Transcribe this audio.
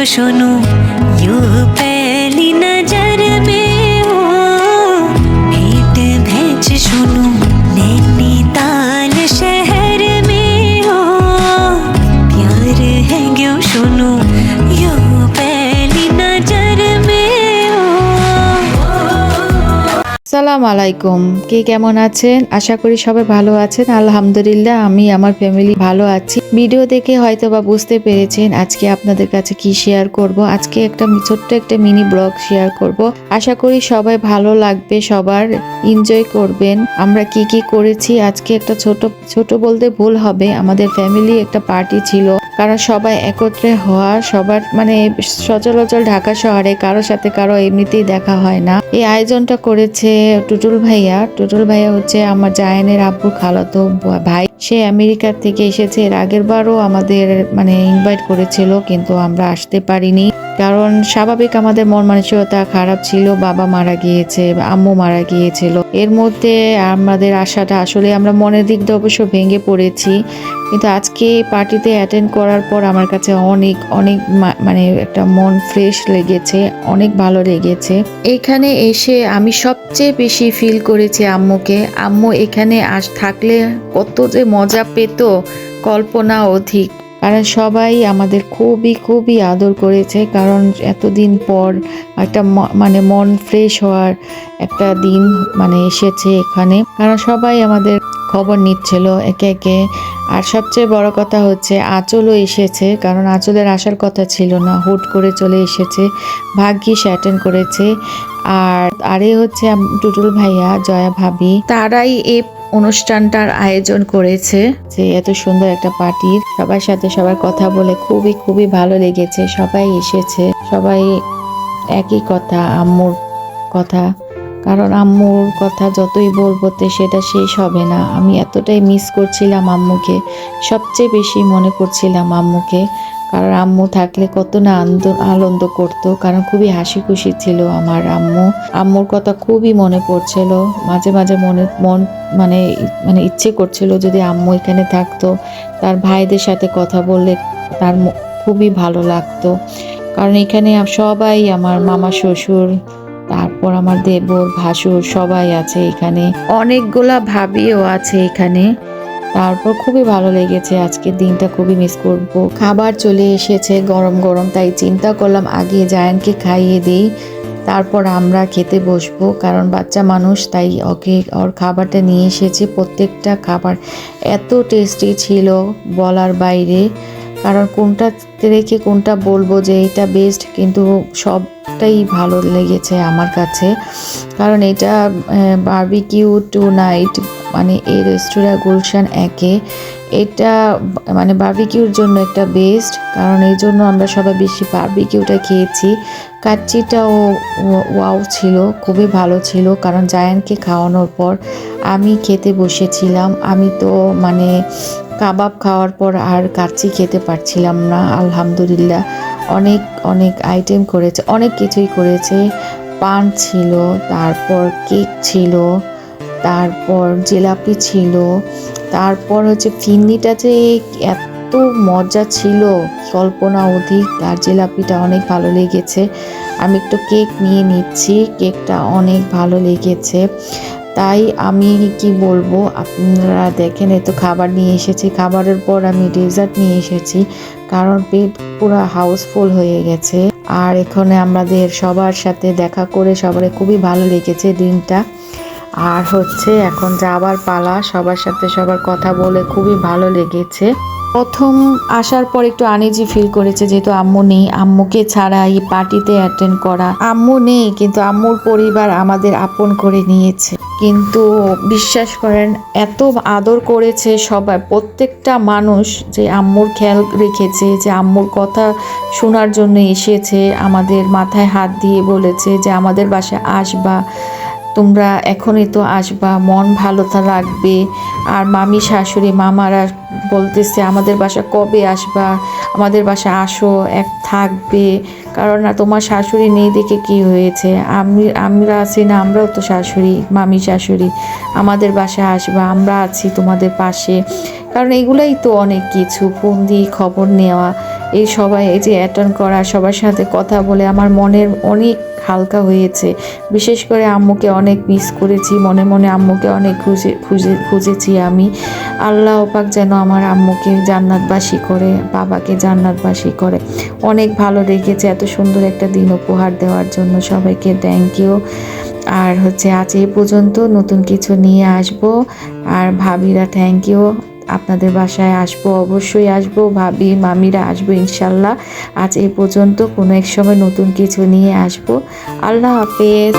सुनो यूं पहली नजर में हो भेंट भैंस सुनो नैनीताल शहर में हो प्यार है क्यों सुनो यूं पहली नजर में हो। আসসালামু আলাইকুম। কে কেমন আছেন? আশা করি সবাই ভালো আছেন। আলহামদুলিল্লাহ আমি আমার ফ্যামিলি ভালো আছি। ভিডিও দেখে হয়তো বা বুঝতে পেরেছেন আজকে আপনাদের কাছে কি শেয়ার করব। আজকে ছোট্ট একটা মিনি ব্লগ শেয়ার করব। আশা করি সবাই ভালো লাগবে, সবার এনজয় করবেন। আমরা কি কি করেছি আজকে একটা ছোট বলতে ভুল হবে, আমাদের ফ্যামিলি একটা পার্টি ছিল। কারণ সবাই একত্রে হওয়া, সবার মানে সচরাচর ঢাকা শহরে কারোর সাথে কারো এমনিতেই দেখা হয় না। এই আয়োজনটা করেছে টুটুল ভাইয়া হচ্ছে আমার জায়ানের আব্বুর খালাতো ভাই। সে আমেরিকার থেকে এসেছে। এর আগের বারও আমাদের মানে ইনভাইট করেছিল, কিন্তু আমরা আসতে পারিনি। কারণ স্বাভাবিক আমাদের মন মানসিকতা খারাপ ছিল, বাবা মারা গিয়েছে, আম্মু মারা গিয়েছিল। এর মধ্যে আমাদের আশাটা আসলে আমরা মনের দিক দিয়ে অবশ্য ভেঙে পড়েছি। কিন্তু আজকে পার্টিতে অ্যাটেন্ড করার পর আমার কাছে অনেক অনেক মানে একটা মন ফ্রেশ লেগেছে, অনেক ভালো লেগেছে। এখানে এসে আমি সবচেয়ে বেশি ফিল করেছি আম্মুকে। আম্মু এখানে থাকলে কত যে মজা পেত কল্পনা অধিক। কারণ সবাই আমাদের খুবই আদর করেছে। কারণ এতদিন পর একটা মানে মন ফ্রেশ হওয়ার একটা দিন মানে এসেছে এখানে। কারণ সবাই আমাদের খবর নিচ্ছিল একে একে। আর সবচেয়ে বড় কথা হচ্ছে আঁচলও এসেছে। কারণ আঁচলের আসার কথা ছিল না, হুট করে চলে এসেছে। ভাগ্যিস অ্যাটেন্ড করেছে। আরে হচ্ছে টুটুল ভাইয়া, জয়া ভাবি, তারাই এই অনুষ্ঠানটার আয়োজন করেছে। যে এত সুন্দর একটা পার্টির সবার সাথে সবার কথা বলে খুবই ভালো লেগেছে। সবাই এসেছে, সবাই একই কথা, আম্মুর কথা। কারণ আম্মুর কথা যতই বলবো সেটা শেষ হবে না। আমি এতটাই মিস করছিলাম আম্মুকে, সবচেয়ে বেশি মনে করছিলাম আম্মুকে। কারণ আম্মু থাকলে কত না আনন্দ করতো। কারণ খুবই হাসি খুশি ছিল আমার আম্মু। আম্মুর কথা খুবই মনে পড়ছিল। মাঝে মন মানে ইচ্ছে করছিল যদি আম্মু এখানে থাকতো, তার ভাইদের সাথে কথা বললে তার খুবই ভালো লাগতো। কারণ এখানে সবাই আমার মামা শ্বশুর, তারপর আমার দেবর ভাসুর সবাই আছে এখানে, অনেকগুলা ভাবিও আছে এখানে। তারপর খুবই ভালো লেগেছে। আজকের দিনটা খুবই মিস করব। খাবার চলে এসেছে গরম গরম, তাই চিন্তা করলাম আগে জায়ানকে খাইয়ে দিই, তারপর আমরা খেতে বসবো। কারণ বাচ্চা মানুষ, তাই ওর খাবারটা নিয়ে এসেছে। প্রত্যেকটা খাবার এত টেস্টি ছিল বলার বাইরে। কারণ কোনটা রেখে কোনটা বলবো যে এটা বেস্ট, কিন্তু সবটাই ভালো লেগেছে আমার কাছে। কারণ এটা বারবিকিউ টু নাইট, মানে এই রেস্তোরাঁ গুলশান একে, এটা মানে বারবিকিউর জন্য একটা বেস্ট। কারণ এই জন্য আমরা সবাই বেশি বারবিকিউটা খেয়েছি। কাচ্চিটাও ওয়াও ছিল, খুবই ভালো ছিল। কারণ জায়ানকে খাওয়ানোর পর আমি খেতে বসেছিলাম। আমি তো মানে কাবাব খাওয়ার পর আর কাচ্চি খেতে পারছিলাম না। আলহামদুলিল্লাহ অনেক আইটেম করেছে, অনেক কিছুই করেছে। পান ছিল, তারপর কেক ছিল, তারপর জিলাপি ছিল, তারপর হচ্ছে ফিন্নিটা যে এত মজা ছিল কল্পনা অধিক। আর জিলাপিটা অনেক ভালো লেগেছে। আমি একটু কেক নিয়ে নিচ্ছি, কেকটা অনেক ভালো লেগেছে। তাই আমি কি বলবো, আপনারা দেখেন এই তো খাবার নিয়ে এসেছি, খাবারের পর আমি ডেজার্ট নিয়ে এসেছি। কারণ পেট পুরো হাউসফুল হয়ে গেছে। আর এখানে আমাদের সবার সাথে দেখা করে সবার খুবই ভালো লেগেছে দিনটা। আর হচ্ছে এখন যাবার পালা, সবার সাথে সবার কথা বলে খুবই ভালো লেগেছে। প্রথম আসার পর একটু আনইজি ফিল করেছে, যেহেতু আম্মু নেই। আম্মুকে ছাড়া এই পার্টিতে অ্যাটেন্ড করা, আম্মু নেই কিন্তু আম্মুর পরিবার আমাদের আপন করে নিয়েছে। কিন্তু বিশ্বাস করেন এত আদর করেছে সবাই, প্রত্যেকটা মানুষ যে আম্মুর খেয়াল রেখেছে, যে আম্মুর কথা শোনার জন্য এসেছে, আমাদের মাথায় হাত দিয়ে বলেছে যে আমাদের বাসায় আসবা, তোমরা এখনই তো আসবা, মন ভালো লাগবে। আর মামি শাশুড়ি মামারা বলতেছে আমাদের বাসা কবে আসবা, আমাদের বাসা আসো, থাকবে। কারণ তোমার শাশুড়ি নেই দেখে কি হয়েছে, আমরা আছি না, আমরাও তো শাশুড়ি, মামি শাশুড়ি, আমাদের বাসা আসবা, আমরা আছি তোমাদের পাশে। কারণ এগুলাই তো অনেক কিছু, ফোন দিয়ে খবর নেওয়া, এই সবাই এই যে অ্যাটেন্ড করা, সবার সাথে কথা বলে আমার মনের অনেক হালকা হয়েছে। বিশেষ করে আম্মুকে অনেক মিস করেছি, মনে মনে আম্মুকে অনেক খুঁজেছি আমি। আল্লাহ পাক যেন আমার আম্মুকে জান্নাতবাসী করে, বাবাকে জান্নাতবাসী করে। অনেক ভালো রেখেছে এত সুন্দর একটা দিন উপহার দেওয়ার জন্য। সবাইকে থ্যাংক ইউ। আর আজ এই পর্যন্ত, নতুন কিছু নিয়ে আসবো। আর ভাবিরা থ্যাংক ইউ, আপনাদের বাসায় আসবো, অবশ্যই আসবো, ভাবি মামিরা আসবো ইনশাল্লাহ। আজ এই পর্যন্ত, কোনো এক সময় নতুন কিছু নিয়ে আসবো। আল্লাহ হাফেজ।